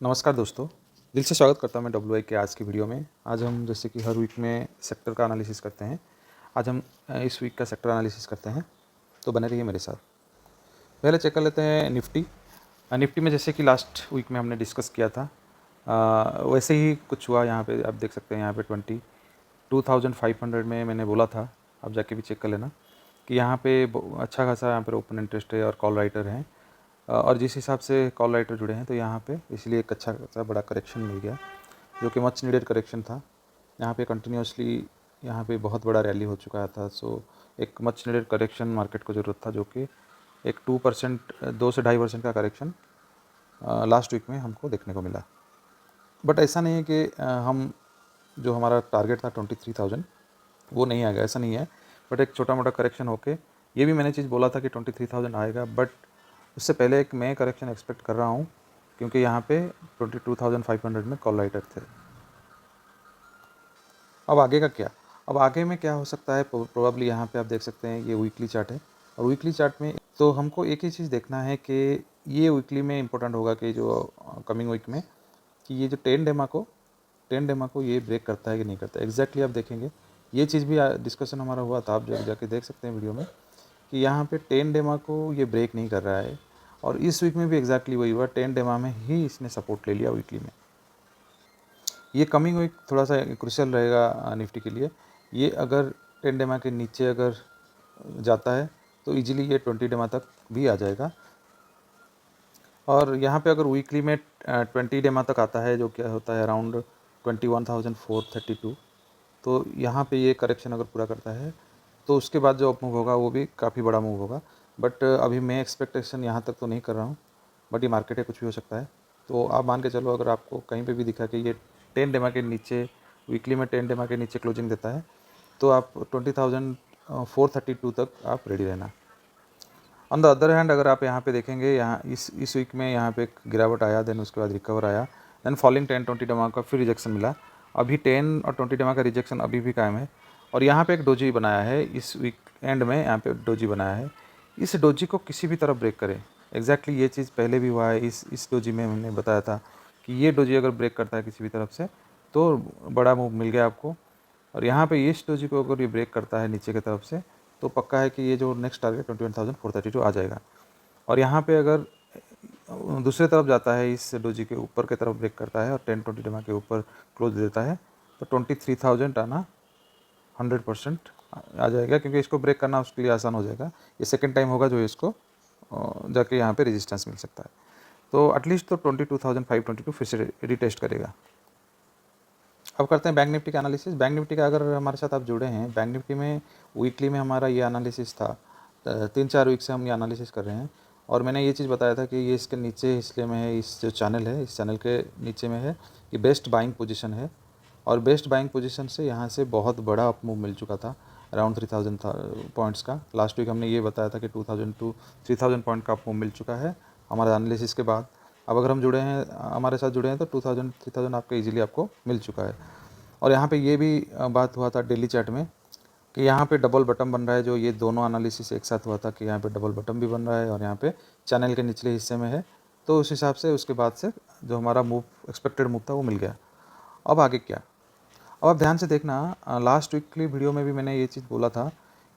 नमस्कार दोस्तों, दिल से स्वागत करता हूं मैं WI के आज की वीडियो में। आज हम जैसे कि हर वीक में सेक्टर का एनालिसिस करते हैं। आज हम इस वीक का सेक्टर एनालिसिस करते हैं, तो बने रहिए मेरे साथ। पहले चेक कर लेते हैं निफ्टी। निफ्टी में जैसे कि लास्ट वीक में हमने डिस्कस किया था, वैसे ही कुछ हुआ। यहाँ पे आप देख सकते हैं, यहाँ पे 22,500 में मैंने बोला था, आप जाके भी चेक कर लेना कि यहाँ पे अच्छा खासा यहाँ पर ओपन इंटरेस्ट है और कॉल राइटर हैं। और जिस हिसाब से कॉल राइटर जुड़े हैं, तो यहाँ पे इसलिए एक अच्छा खासा बड़ा करेक्शन मिल गया, जो कि मच नीडेड करेक्शन था। यहाँ पे कंटिन्यूसली यहाँ पे बहुत बड़ा रैली हो चुका था, सो एक मच नीडेड करेक्शन मार्केट को ज़रूरत था, जो कि एक 2% 2 से 2.5% का करेक्शन लास्ट वीक में हमको देखने को मिला। बट ऐसा नहीं है कि हम जो हमारा टारगेट था 23,000 वो नहीं आ गया, ऐसा नहीं है। बट एक छोटा मोटा करेक्शन होके, ये भी मैंने चीज़ बोला था कि 23,000 आएगा, बट उससे पहले एक मैं करेक्शन एक्सपेक्ट कर रहा हूँ, क्योंकि यहाँ पे 22,500 में कॉल राइटर थे। अब आगे का क्या? अब आगे में क्या हो सकता है? प्रोबेबली यहाँ पे आप देख सकते हैं, ये वीकली चार्ट है, और वीकली चार्ट में तो हमको एक ही चीज़ देखना है कि ये वीकली में इम्पोर्टेंट होगा कि जो कमिंग वीक में, कि ये जो 10 डेमा को ये ब्रेक करता है कि नहीं करता है। एग्जैक्टली आप देखेंगे, ये चीज़ भी डिस्कशन हमारा हुआ था, आप जो जाके देख सकते हैं वीडियो में, कि यहाँ पे 10 डेमा को ये ब्रेक नहीं कर रहा है। और इस वीक में भी एग्जैक्टली वही हुआ, 10 डेमा में ही इसने सपोर्ट ले लिया वीकली में। ये कमिंग वीक थोड़ा सा क्रूशियल रहेगा निफ्टी के लिए। ये अगर 10 डेमा के नीचे अगर जाता है, तो इजीली ये 20 डेमा तक भी आ जाएगा। और यहाँ पे अगर वीकली में 20 डेमा तक आता है, जो क्या होता है अराउंड 21,432, तो यहाँ पे ये करेक्शन अगर पूरा करता है, तो उसके बाद जो अप मूव होगा वो भी काफ़ी बड़ा मूव होगा। बट अभी मैं एक्सपेक्टेशन यहाँ तक तो नहीं कर रहा हूँ, बट ये मार्केट है, कुछ भी हो सकता है। तो आप मान के चलो, अगर आपको कहीं पे भी दिखा कि ये 10 डेमा के नीचे, वीकली में 10 डेमा के नीचे क्लोजिंग देता है, तो आप 20,432 तक आप रेडी रहना। ऑन द अदर हैंड, अगर आप यहाँ पे देखेंगे, यहाँ इस वीक में यहाँ पे एक गिरावट आया, देन उसके बाद रिकवर आया, देन फॉलिंग 10-20 डेमा का फिर रिजेक्शन मिला। अभी 10 और 20 डेमा का रिजेक्शन अभी भी कायम है, और यहाँ पे एक डोजी बनाया है इस वीक एंड में, यहाँ पे डोजी बनाया है। इस डोजी को किसी भी तरफ ब्रेक करे, एग्जैक्टली ये चीज़ पहले भी हुआ है। इस डोजी में मैंने बताया था कि ये डोजी अगर ब्रेक करता है किसी भी तरफ से, तो बड़ा मूव मिल गया आपको। और यहाँ पे इस डोजी को अगर ये ब्रेक करता है नीचे की तरफ से, तो पक्का है कि ये जो नेक्स्ट टारगेट 21,432 आ जाएगा। और यहाँ पे अगर दूसरे तरफ जाता है, इस डोजी के ऊपर की तरफ ब्रेक करता है और 10-20 डेमा के ऊपर क्लोज देता है, तो 23,000 आना 100% आ जाएगा, क्योंकि इसको ब्रेक करना उसके लिए आसान हो जाएगा। ये सेकेंड टाइम होगा जो इसको जाके यहाँ पे रेजिस्टेंस मिल सकता है। तो एटलीस्ट तो 22,522 फिर से रिटेस्ट करेगा। अब करते हैं बैंक निफ्टी का एनालिसिस। बैंक निफ्टी का अगर हमारे साथ आप जुड़े हैं, बैंक निफ्टी में वीकली में हमारा ये एनालिसिस था। 3-4 वीक से हम ये एनालिसिस कर रहे हैं, और मैंने ये चीज़ बताया था कि ये इसके नीचे हिस्से में है, इस जो चैनल है, इस चैनल के नीचे में है, ये बेस्ट बाइंग पोजीशन है। और बेस्ट बाइंग पोजीशन से यहाँ से बहुत बड़ा अप मूव मिल चुका था, अराउंड 3,000 पॉइंट्स का। लास्ट वीक हमने ये बताया था कि 2,000 टू 3,000 पॉइंट का अप मूव मिल चुका है हमारे एनालिसिस के बाद। अब अगर हम जुड़े हैं, हमारे साथ जुड़े हैं, तो 2,000-3,000 आपका ईजिली आपको मिल चुका है। और यहाँ पे ये भी बात हुआ था डेली चार्ट में, कि यहाँ पे डबल बटन बन रहा है, जो ये दोनों एनालिसिस एक साथ हुआ था कि यहाँ पे डबल बटन भी बन रहा है और यहाँ पे चैनल के निचले हिस्से में है। तो उस हिसाब से उसके बाद से जो हमारा मूव, एक्सपेक्टेड मूव था, वो मिल गया। अब आगे क्या? अब आप ध्यान से देखना, लास्ट वीकली वीडियो में भी मैंने ये चीज़ बोला था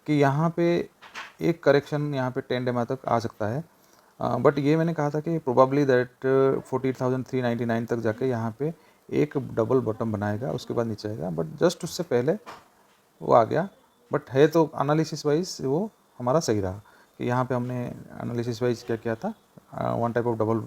कि यहाँ पे एक करेक्शन यहाँ पे 10 डेमा तक आ सकता है। बट ये मैंने कहा था कि प्रोबेबली दैट 14,399 तक जाके यहाँ पे एक डबल बॉटम बनाएगा, उसके बाद नीचे आएगा। बट जस्ट उससे पहले वो आ गया। बट है तो एनालिसिस वाइज वो हमारा सही रहा, कि यहाँ पे हमने एनालिसिस वाइज क्या किया था, one type of double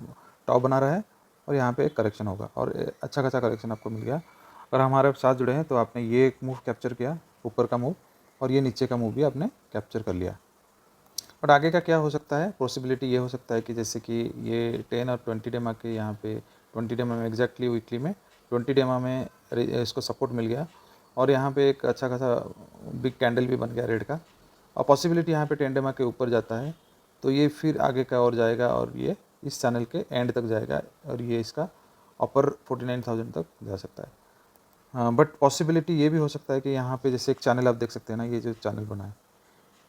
top बना रहा है, और यहाँ पे एक करेक्शन होगा, और अच्छा खासा करेक्शन आपको मिल गया। अगर हमारे साथ जुड़े हैं, तो आपने ये मूव कैप्चर किया, ऊपर का मूव, और ये नीचे का मूव भी आपने कैप्चर कर लिया। बट आगे का क्या हो सकता है? पॉसिबिलिटी ये हो सकता है कि जैसे कि ये 10 और 20 डेमा के यहाँ पे 20 डेमा में एग्जैक्टली वीकली में 20 डेमा में इसको सपोर्ट मिल गया, और यहाँ पे एक अच्छा खासा बिग कैंडल भी बन गया रेड का। और पॉसिबिलिटी यहाँ पे 10 डेमा के ऊपर जाता है, तो ये फिर आगे का और जाएगा, और ये इस चैनल के एंड तक जाएगा, और ये इसका अपर 49,000 तक जा सकता है। हाँ, बट पॉसिबिलिटी ये भी हो सकता है कि यहाँ पे जैसे एक चैनल आप देख सकते हैं ना, ये जो चैनल बना है,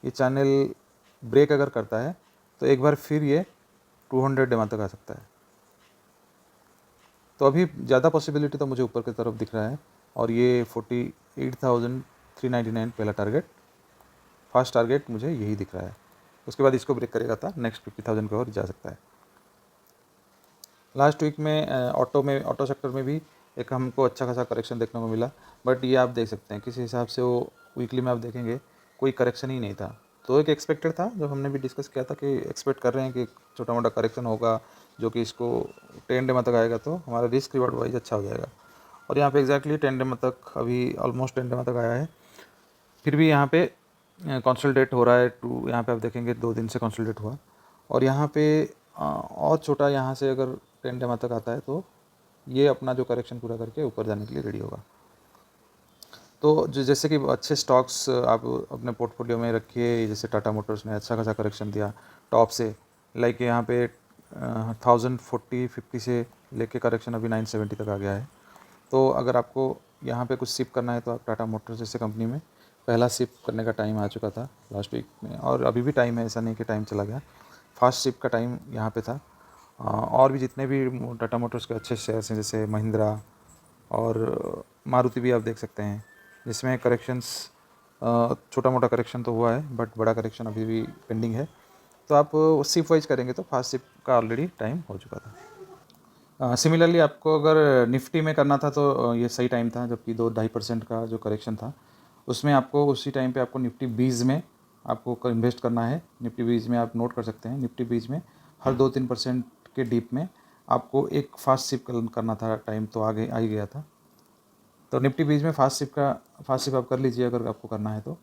ये चैनल ब्रेक अगर करता है, तो एक बार फिर ये 200 डेमा तक आ सकता है। तो अभी ज़्यादा पॉसिबिलिटी तो मुझे ऊपर की तरफ दिख रहा है, और ये 48,399 पहला टारगेट, फर्स्ट टारगेट मुझे यही दिख रहा है। उसके बाद इसको ब्रेक करेगा था नेक्स्ट 50,000 की ओर जा सकता है। लास्ट वीक में ऑटो सेक्टर में भी एक हमको अच्छा खासा करेक्शन देखने को मिला, बट ये आप देख सकते हैं किस हिसाब से वो वीकली में आप देखेंगे कोई करेक्शन ही नहीं था। तो एक एक्सपेक्टेड था, जब हमने भी डिस्कस किया था कि एक्सपेक्ट कर रहे हैं कि छोटा मोटा करेक्शन होगा जो कि इसको 10 डे तक आएगा, तो हमारा रिस्क रिवार्ड वाइज अच्छा हो जाएगा। और यहाँ पे एग्जैक्टली 10 डे तक, अभी ऑलमोस्ट 10 डे तक आया है। फिर भी यहाँ पे कंसोलिडेट हो रहा है टू, यहाँ पे आप देखेंगे 2 दिन से कंसोलिडेट हुआ, और यहाँ पे और छोटा यहाँ से अगर 10 डे तक आता है तो ये अपना जो करेक्शन पूरा करके ऊपर जाने के लिए रेडी होगा। तो जो जैसे कि अच्छे स्टॉक्स आप अपने पोर्टफोलियो में रखिए, जैसे टाटा मोटर्स ने अच्छा खासा करेक्शन दिया टॉप से, लाइक यहाँ पे 1040-50 से लेके करेक्शन अभी 970 तक आ गया है। तो अगर आपको यहाँ पे कुछ सिप करना है तो आप टाटा मोटर्स जैसे कंपनी में पहला सिप करने का टाइम आ चुका था लास्ट वीक में, और अभी भी टाइम है, ऐसा नहीं कि टाइम चला गया। फास्ट सिप का टाइम यहाँ पे था। और भी जितने भी टाटा मोटर्स के अच्छे शेयर्स हैं, जैसे महिंद्रा और मारुति भी आप देख सकते हैं, जिसमें करेक्शंस छोटा मोटा करेक्शन तो हुआ है, बट बड़ा करेक्शन अभी भी पेंडिंग है। तो आप सिप वाइज करेंगे तो फास्ट सिप का ऑलरेडी टाइम हो चुका था। सिमिलरली आपको अगर निफ्टी में करना था तो ये सही टाइम था, जबकि 2-2.5% का जो करेक्शन था उसमें आपको उसी टाइम पे आपको निफ्टी 20 में आपको इन्वेस्ट करना है। निफ्टी 20 में आप नोट कर सकते हैं, निफ्टी 20 में हर 2-3% के डीप में आपको एक फास्ट सिप करना था, टाइम तो आगे आ ही गया था। तो निफ्टी 20 में फास्ट सिप आप कर लीजिए अगर आपको करना है तो।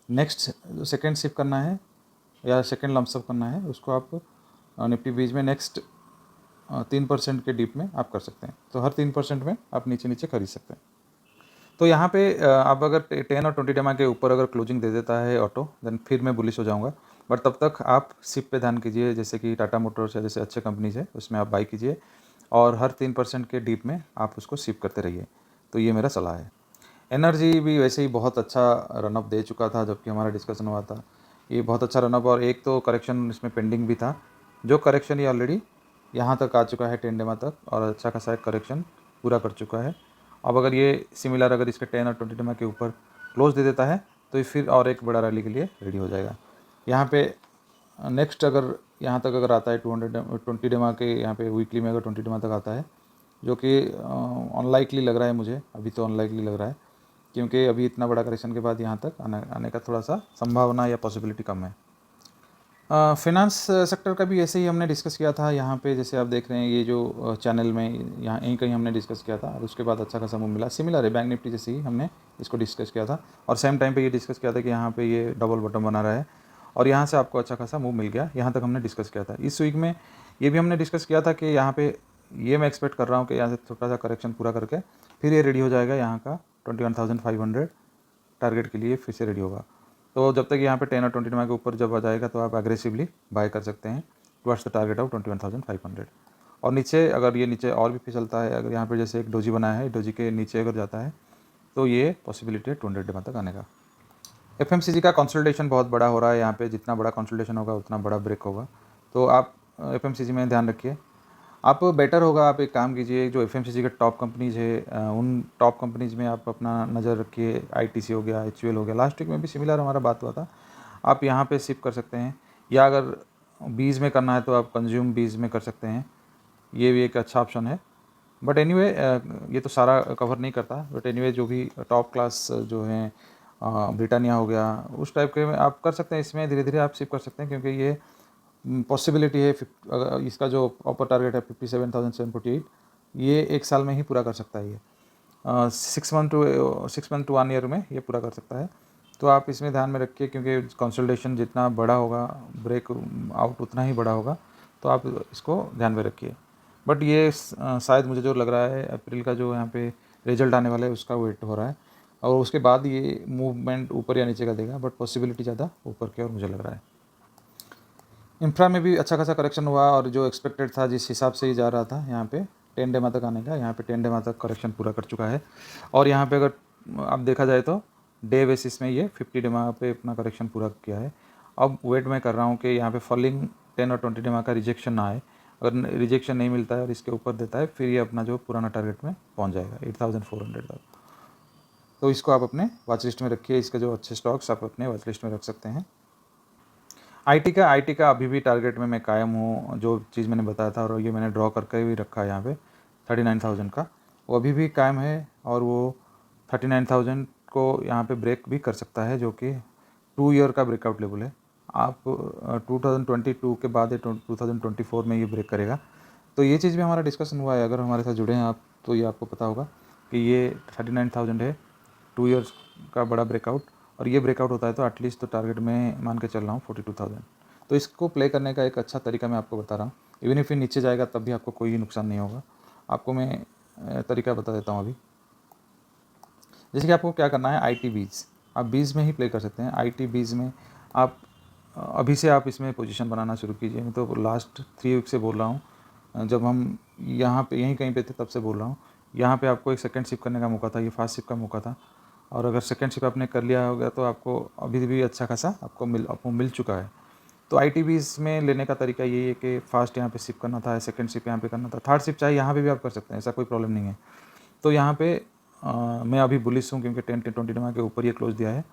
नेक्स्ट जो सेकेंड सिप करना है या सेकेंड लमसम करना है उसको आप निफ्टी 20 में नेक्स्ट 3% के डीप में आप कर सकते हैं। तो हर 3% में आप नीचे नीचे खरीद सकते हैं। तो यहाँ पे आप अगर 10 और 20 डेमा के ऊपर अगर क्लोजिंग दे देता है ऑटो, देन फिर मैं बुलिश हो जाऊँगा। बट तब तक आप सिप पे ध्यान कीजिए, जैसे कि टाटा मोटर्स है, जैसे अच्छे कंपनीज है उसमें आप बाई कीजिए, और हर 3% के डीप में आप उसको सिप करते रहिए। तो ये मेरा सलाह है। एनर्जी भी वैसे ही बहुत अच्छा रनअप दे चुका था, जबकि हमारा डिस्कशन हुआ था, ये बहुत अच्छा रनअप, और एक तो करेक्शन इसमें पेंडिंग भी था, जो करेक्शन ये ऑलरेडी यहाँ तक आ चुका है 10 डेमा तक, और अच्छा खासा करेक्शन पूरा कर चुका है। अब अगर ये सिमिलर अगर इसके 10 और 20 डेमा के ऊपर क्लोज दे देता है तो ये फिर और एक बड़ा रैली के लिए रेडी हो जाएगा। यहाँ पे नेक्स्ट अगर यहाँ तक अगर आता है 20 डेमा के, यहाँ पे वीकली में अगर 20 डेमा तक आता है, जो कि अनलाइकली लग रहा है मुझे, अभी तो अनलाइकली लग रहा है, क्योंकि अभी इतना बड़ा करेक्शन के बाद यहाँ तक आने का थोड़ा सा संभावना या पॉसिबिलिटी कम है। फिनांस सेक्टर का भी ऐसे ही हमने डिस्कस किया था। यहाँ पे जैसे आप देख रहे हैं ये जो चैनल में यहाँ यहीं कहीं हमने डिस्कस किया था, और उसके बाद अच्छा खासा मूव मिला। सिमिलर है बैंक निफ्टी जैसे ही हमने इसको डिस्कस किया था, और सेम टाइम पे ये डिस्कस किया था कि यहाँ पे ये डबल बॉटम बना रहा है, और यहाँ से आपको अच्छा खासा मूव मिल गया। यहाँ तक हमने डिस्कस किया था। इस वीक में ये भी हमने डिस्कस किया था कि यहाँ पे ये मैं एक्सपेक्ट कर रहा हूँ कि यहाँ से छोटा सा करेक्शन पूरा करके फिर ये रेडी हो जाएगा, यहाँ का 21,500 टारगेट के लिए फिर से रेडी होगा। तो जब तक यहाँ पे 10 और 20 डेमा के ऊपर जब आ जाएगा तो आप एग्रेसिवली बाय कर सकते हैं टुवर्ड्स द टारगेट ऑफ 21,500। और नीचे अगर ये नीचे और भी फिसलता है, अगर यहाँ पे जैसे एक डोजी बनाया है, डोजी के नीचे अगर जाता है तो ये पॉसिबिलिटी है 200 डेमा तक आने का। एफएमसीजी का कंसोलिडेशन बहुत बड़ा हो रहा है, यहाँ पे जितना बड़ा कंसोलिडेशन होगा उतना बड़ा ब्रेक होगा। तो आप एफएमसीजी में ध्यान रखिए। आप बेटर होगा, आप एक काम कीजिए, जो एफएमसीजी के टॉप कंपनीज़ है उन टॉप कंपनीज़ में आप अपना नज़र रखिए। आईटीसी हो गया, एचयूएल हो गया, लास्ट वीक में भी सिमिलर हमारा बात हुआ था। आप यहाँ पे शिफ्ट कर सकते हैं, या अगर बीज में करना है तो आप कंज्यूम बीज में कर सकते हैं, ये भी एक अच्छा ऑप्शन है। बट एनीवे ये तो सारा कवर नहीं करता, बट एनीवे जो भी टॉप क्लास जो हैं ब्रिटानिया हो गया, उस टाइप के आप कर सकते हैं। इसमें धीरे धीरे आप शिफ्ट कर सकते हैं, क्योंकि ये पॉसिबिलिटी है इसका जो अपर टारगेट है 57,748, ये एक साल में ही पूरा कर सकता है। ये 6 मंथ टू 1 ईयर में ये पूरा कर सकता है। तो आप इसमें ध्यान में रखिए, क्योंकि कंसोलिडेशन जितना बड़ा होगा, ब्रेक आउट उतना ही बड़ा होगा, तो आप इसको ध्यान में रखिए। बट ये शायद मुझे जो लग रहा है अप्रैल का जो यहाँ पे रिजल्ट आने वाला है उसका वेट हो रहा है, और उसके बाद ये मूवमेंट ऊपर या नीचे का देगा, बट पॉसिबिलिटी ज़्यादा ऊपर की ओर मुझे लग रहा है। इंफ्रा में भी अच्छा खासा करेक्शन हुआ, और जो एक्सपेक्टेड था जिस हिसाब से ही जा रहा था यहाँ पे 10 डेमा तक आने का, यहाँ पे 10 डेमा तक करेक्शन पूरा कर चुका है। और यहाँ पे अगर अब देखा जाए तो डे बेसिस में ये 50 डेमा पे अपना करेक्शन पूरा किया है। अब वेट मैं कर रहा हूँ कि यहाँ पे फॉलिंग 10 और 20 डेमा का रिजेक्शन ना आए, अगर रिजेक्शन नहीं मिलता है और इसके ऊपर देता है, फिर ये अपना जो पुराना टारगेट में पहुंच जाएगा 8400 तक। तो इसको आप अपने वॉच लिस्ट में रखिए। इसके जो अच्छे स्टॉक्स आप अपने वॉच लिस्ट में रख सकते हैं। आईटी का अभी भी टारगेट में मैं कायम हूँ। जो चीज़ मैंने बताया था और ये मैंने ड्रॉ करके भी रखा है यहाँ पे 39,000 का, वो अभी भी कायम है और वो 39,000 को यहाँ पे ब्रेक भी कर सकता है, जो कि 2 ईयर का ब्रेकआउट लेवल है। आप 2022 के बाद 2024 में ये ब्रेक करेगा। तो ये चीज़ भी हमारा डिस्कशन हुआ है। अगर हमारे साथ जुड़े हैं आप तो ये आपको पता होगा कि ये 39,000 है, 2 ईयर्स का बड़ा ब्रेकआउट, और ये ब्रेकआउट होता है तो एटलीस्ट तो टारगेट में मान के चल रहा हूँ 42,000। तो इसको प्ले करने का एक अच्छा तरीका मैं आपको बता रहा हूँ। इवन इफ नीचे जाएगा तब भी आपको कोई नुकसान नहीं होगा। आपको मैं तरीका बता देता हूँ अभी। जैसे कि आपको क्या करना है, आईटी बीज आप बीज में ही प्ले कर सकते हैं। आईटी बीज में आप अभी से आप इसमें पोजीशन बनाना शुरू कीजिए। मैं तो लास्ट 3 वीक से बोल रहा हूँ, जब हम यहाँ पे यहीं कहीं पे थे तब से बोल रहा हूँ। यहाँ पे आपको एक सेकंड शिप करने का मौका था, ये फास्ट शिप का मौका था, और अगर सेकंड शिप आपने कर लिया होगा तो आपको अभी भी अच्छा खासा आपको मिल चुका है। तो आईटीबीज में लेने का तरीका यही है कि फास्ट यहाँ पे शिप करना था, सेकंड शिप यहाँ पे करना था, थर्ड शिप चाहे यहाँ पे भी आप कर सकते हैं, ऐसा कोई प्रॉब्लम नहीं है। तो यहाँ पे मैं अभी बुलिश हूँ क्योंकि 10-20 डमा के ऊपर ये क्लोज दिया है,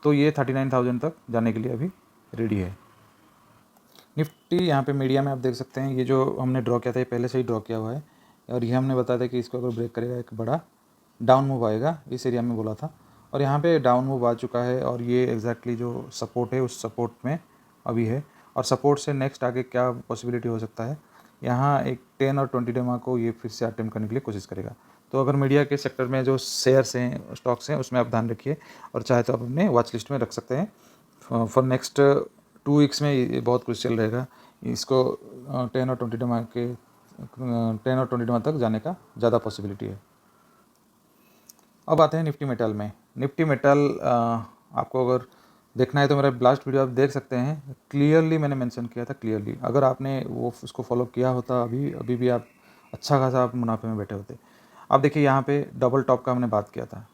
तो ये 39,000 तक जाने के लिए अभी रेडी है। निफ्टी यहाँ पे मीडिया में आप देख सकते हैं, ये जो हमने ड्रॉ किया था ये पहले से ही ड्रॉ किया हुआ है, और ये हमने बताया था कि इसको अगर ब्रेक करेगा एक बड़ा डाउन मूव आएगा, इस एरिया में बोला था, और यहाँ पे डाउन मूव आ चुका है, और ये एग्जैक्टली जो सपोर्ट है उस सपोर्ट में अभी है। और सपोर्ट से नेक्स्ट आगे क्या पॉसिबिलिटी हो सकता है, यहाँ एक 10 और 20 डेमा को ये फिर से अटेम्प्ट करने के लिए कोशिश करेगा। तो अगर मीडिया के सेक्टर में जो शेयर्स हैं, स्टॉक्स हैं, उसमें आप ध्यान रखिए, और चाहे तो आप अपने वॉच लिस्ट में रख सकते हैं। फॉर नेक्स्ट 2 वीक्स में ये बहुत क्रूशियल रहेगा। इसको 10 और 20 डमा के 10 और 20 डमा तक जाने का ज़्यादा पॉसिबिलिटी है। अब आते हैं निफ्टी मेटल में। निफ्टी मेटल आपको अगर देखना है तो मेरा लास्ट वीडियो आप देख सकते हैं, क्लियरली मैंने मेंशन किया था। क्लियरली अगर आपने वो उसको फॉलो किया होता अभी भी आप अच्छा खासा आप मुनाफे में बैठे होते। अब देखिए यहाँ पे डबल टॉप का हमने बात किया था,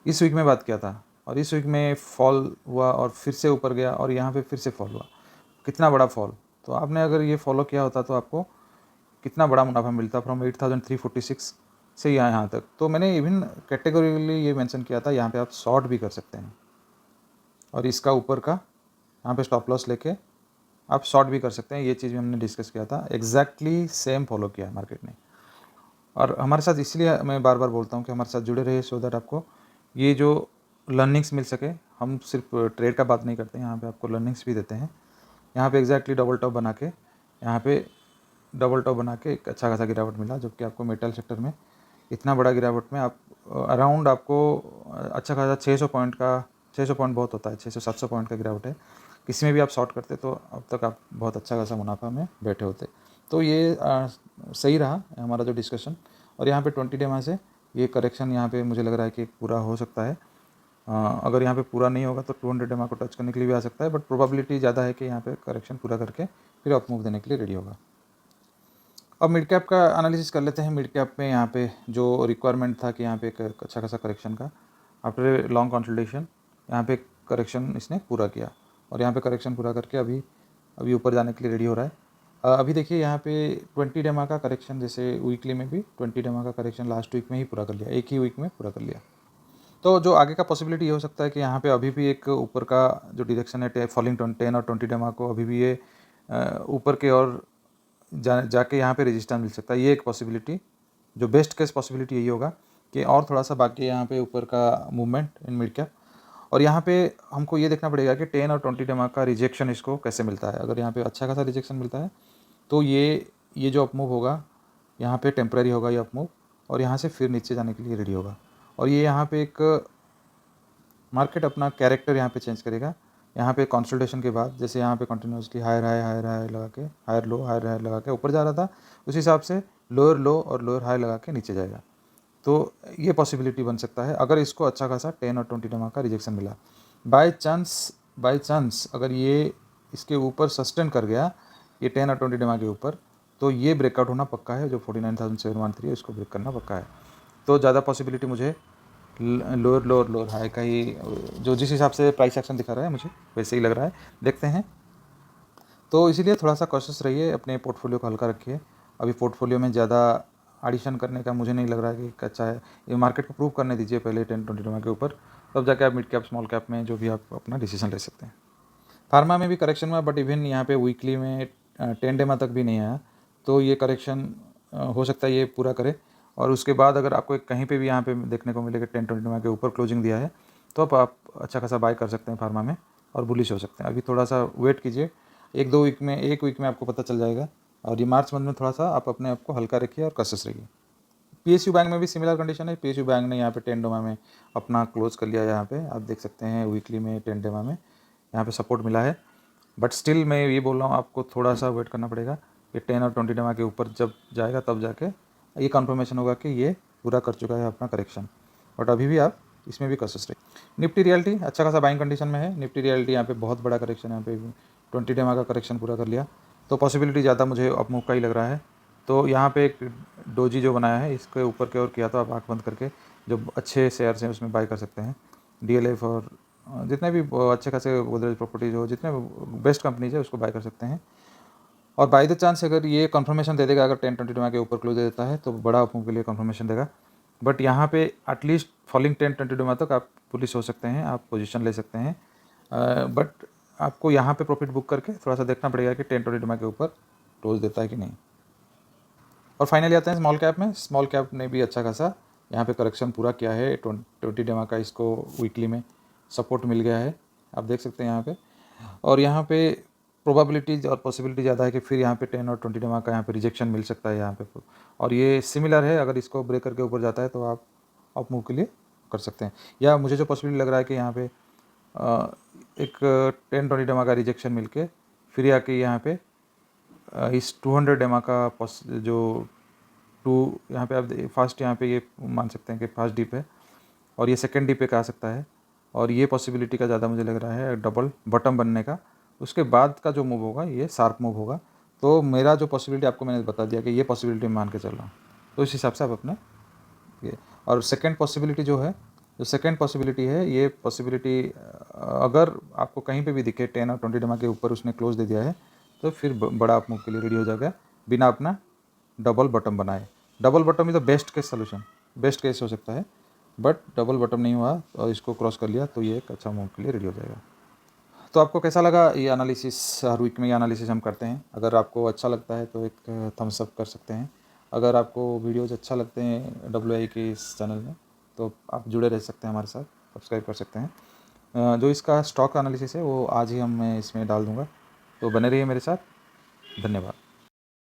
इस वीक में बात किया था, और इस वीक में फॉल हुआ और फिर से ऊपर गया और यहाँ पे फिर से फॉल हुआ। कितना बड़ा फॉल! तो आपने अगर ये फॉलो किया होता तो आपको कितना बड़ा मुनाफा मिलता, फ्रॉम 8,346 से यहाँ तक। तो मैंने इवन कैटेगोरिकली ये मेंशन किया था, यहाँ पे आप शॉर्ट भी कर सकते हैं, और इसका ऊपर का यहाँ पे स्टॉप लॉस लेके आप शॉर्ट भी कर सकते हैं। ये चीज़ भी हमने डिस्कस किया था, एग्जैक्टली सेम फॉलो किया मार्केट ने। और हमारे साथ इसलिए मैं बार बार बोलता हूँ कि हमारे साथ जुड़े रहिए, सो दैट आपको ये जो लर्निंग्स मिल सके। हम सिर्फ ट्रेड का बात नहीं करते हैं, यहाँ पे आपको लर्निंग्स भी देते हैं। यहाँ पे एग्जैक्टली डबल टॉप बना के एक अच्छा खासा गिरावट मिला, जबकि आपको मेटल सेक्टर में इतना बड़ा गिरावट में आप अराउंड आपको अच्छा खासा 600 पॉइंट का, 600 पॉइंट बहुत होता है, 600-700 पॉइंट का गिरावट है। किसी में भी आप शॉर्ट करते तो अब तक आप बहुत अच्छा खासा मुनाफा में बैठे होते। तो ये सही रहा हमारा जो डिस्कशन। और यहाँ पे 20 डेमा से ये करेक्शन यहाँ पे मुझे लग रहा है कि पूरा हो सकता है। अगर यहाँ पे पूरा नहीं होगा तो 200 डेमा को टच करने के लिए भी आ सकता है, बट प्रोबेबिलिटी ज़्यादा है कि यहाँ पे करेक्शन पूरा करके फिर अप मूव देने के लिए रेडी होगा। अब मिड कैप का एनालिसिस कर लेते हैं। मिड कैप में यहाँ पे जो रिक्वायरमेंट था कि यहाँ पे एक अच्छा खासा करेक्शन का, आफ्टर लॉन्ग कंसल्टेशन यहाँ पे करेक्शन इसने पूरा किया, और यहाँ पे करेक्शन पूरा करके अभी ऊपर जाने के लिए रेडी हो रहा है। अभी देखिए यहाँ पे 20 डेमा का करेक्शन, जैसे वीकली में भी 20 डेमा का करेक्शन लास्ट वीक में ही पूरा कर लिया, एक ही वीक में पूरा कर लिया। तो जो आगे का पॉसिबिलिटी ये हो सकता है कि यहाँ पे अभी भी एक ऊपर का जो डायरेक्शन है फॉलिंग 10 और 20 डेमा को अभी भी ये ऊपर के और जाके यहाँ पे रेजिस्टेंस मिल सकता है। ये एक पॉसिबिलिटी, जो बेस्ट केस पॉसिबिलिटी यही होगा कि और थोड़ा सा बाकी यहाँ पे ऊपर का मूवमेंट इन मिड कैप। और यहाँ पे हमको ये देखना पड़ेगा कि 10 और 20 डेमा का रिजेक्शन इसको कैसे मिलता है। अगर यहाँ पे अच्छा खासा रिजेक्शन मिलता है तो ये जो अपमूव होगा यहाँ पे टेम्प्रेरी होगा ये अपमूव, और यहाँ से फिर नीचे जाने के लिए रेडी होगा। और ये यहाँ पे एक मार्केट अपना कैरेक्टर यहाँ पे चेंज करेगा। यहाँ पे कंसल्टेशन के बाद जैसे यहाँ पे कंटिन्यूसली हायर हाई लगा के, हायर लो हायर हाई लगा के ऊपर जा रहा था, उस हिसाब से लोअर लो और लोअर हाई लगा के नीचे जाएगा। तो ये पॉसिबिलिटी बन सकता है अगर इसको अच्छा खासा 10 और 20 डेमा का रिजेक्शन मिला। बाय चांस अगर ये इसके ऊपर सस्टेन कर गया, ये 10 और 20 डेमा के ऊपर, तो ये ब्रेकआउट होना पक्का है। जो 49,713 है इसको ब्रेक करना पक्का है। तो ज़्यादा पॉसिबिलिटी मुझे लोअर हाई का ही, जो जिस हिसाब से प्राइस एक्शन दिखा रहा है मुझे वैसे ही लग रहा है। देखते हैं। तो इसीलिए थोड़ा-सा कॉशियस रहिए, अपने पोर्टफोलियो को हल्का रखिए। अभी पोर्टफोलियो में ज़्यादा एडिशन करने का मुझे नहीं लग रहा है कि अच्छा है। ये मार्केट को प्रूव करने दीजिए पहले 10-20 डीमा के ऊपर, तब जाके आप मिड कैप, स्मॉल कैप में जो भी आप अपना डिसीजन ले सकते हैं। फार्मा में भी करेक्शन हुआ, बट इवन यहाँ पे वीकली में 10 डेमा तक भी नहीं आया, तो ये करेक्शन हो सकता है ये पूरा करे। और उसके बाद अगर आपको कहीं पे भी यहाँ पे देखने को मिलेगा 10-20 डेमा के ऊपर क्लोजिंग दिया है, तो आप अच्छा खासा बाय कर सकते हैं फार्मा में और बुलिश हो सकते हैं। अभी थोड़ा सा वेट कीजिए, 1-2 वीक में, 1 वीक में आपको पता चल जाएगा। और ये मार्च मंथ में थोड़ा सा आप अपने आप को हल्का रखिए और कशिश रहिए। पीएसयू बैंक में भी सिमिलर कंडीशन है। पीएसयू बैंक ने यहाँ पे 10 डेमा में अपना क्लोज कर लिया। यहाँ पे आप देख सकते हैं वीकली में 10 डेमा में यहाँ पे सपोर्ट मिला है, बट स्टिल मैं ये बोल रहा हूँ आपको थोड़ा सा वेट करना पड़ेगा। ये 10 और 20 डेमा के ऊपर जब जाएगा तब जाके ये कंफर्मेशन होगा कि ये पूरा कर चुका है अपना करेक्शन। बट अभी भी आप इसमें भी कशिश रहिए। निफ्टी रियल्टी अच्छा खासा बाइंग कंडीशन में है। निफ्टी रियल्टी यहाँ पे बहुत बड़ा करेक्शन, यहाँ पे 20 डेमा का करेक्शन पूरा कर लिया, तो पॉसिबिलिटी ज़्यादा मुझे अपमूव का ही लग रहा है। तो यहाँ पे एक डोजी जो बनाया है, इसके ऊपर की ओर किया, तो आप आँख बंद करके जो अच्छे शेयर्स हैं उसमें बाय कर सकते हैं। डीएलएफ और जितने भी अच्छे खासे गोदरेज प्रॉपर्टीज हो, जितने बेस्ट कंपनीज है उसको बाय कर सकते हैं। और बाय द चांस अगर ये कंफर्मेशन दे देगा, अगर 10-20 डेमा के ऊपर क्लोज दे देता है तो बड़ा अपमूव के लिए कंफर्मेशन देगा। बट यहाँ पे एटलीस्ट फॉलिंग 10-20 डेमा तक आप पुलिस हो सकते हैं, आप पोजीशन ले सकते हैं। बट आपको यहाँ पे प्रॉफिट बुक करके थोड़ा सा देखना पड़ेगा कि 10-20 डेमा के ऊपर क्लोज देता है कि नहीं। और फाइनली आते हैं स्मॉल कैप में। स्मॉल कैप ने भी अच्छा खासा यहाँ पे करेक्शन पूरा किया है। 20 डेमा का इसको वीकली में सपोर्ट मिल गया है, आप देख सकते हैं यहाँ पे। और यहाँ पे प्रोबेबिलिटीज और पॉसिबिलिटी ज़्यादा है कि फिर यहाँ पे 10 और 20 डेमा का यहाँ पे रिजेक्शन मिल सकता है यहाँ पे। और ये सिमिलर है, अगर इसको ब्रेक करके ऊपर जाता है तो आप अप मूव के लिए कर सकते हैं। या मुझे जो पॉसिबिलिटी लग रहा है कि यहाँ पे एक 10-20 डेमा का रिजेक्शन मिल के फिर आके यहाँ पे इस 200 डेमा का जो यहाँ पे आप फर्स्ट यहाँ पे ये मान सकते हैं कि फर्स्ट डिप है, और ये सेकंड डिप पे आ सकता है। और ये पॉसिबिलिटी का ज़्यादा मुझे लग रहा है डबल बॉटम बनने का। उसके बाद का जो मूव होगा ये शार्प मूव होगा। तो मेरा जो पॉसिबिलिटी आपको मैंने बता दिया कि ये पॉसिबिलिटी मान के चल रहा हूँ, तो इस हिसाब से आप अपने ये। और सेकंड पॉसिबिलिटी जो है, जो सेकंड पॉसिबिलिटी है, ये पॉसिबिलिटी अगर आपको कहीं पे भी दिखे 10 और 20 डेमा के ऊपर उसने क्लोज दे दिया है, तो फिर बड़ा आप मूव के लिए रेडी हो जाएगा बिना अपना डबल बॉटम बनाए। Double bottom is the best case solution, best case हो सकता है, बट डबल बॉटम नहीं हुआ और इसको क्रॉस कर लिया तो ये एक अच्छा मूव के लिए रेडी हो जाएगा। तो आपको कैसा लगा ये एनालिसिस? हर वीक में ये एनालिसिस हम करते हैं। अगर आपको अच्छा लगता है तो एक थम्स अप कर सकते हैं। अगर आपको वीडियोज़ अच्छा लगते हैं WI के इस चैनल में, तो आप जुड़े रह सकते हैं हमारे साथ, सब्सक्राइब कर सकते हैं। जो इसका स्टॉक एनालिसिस है वो आज ही मैं इसमें डाल दूँगा, तो बने रहिए मेरे साथ। धन्यवाद।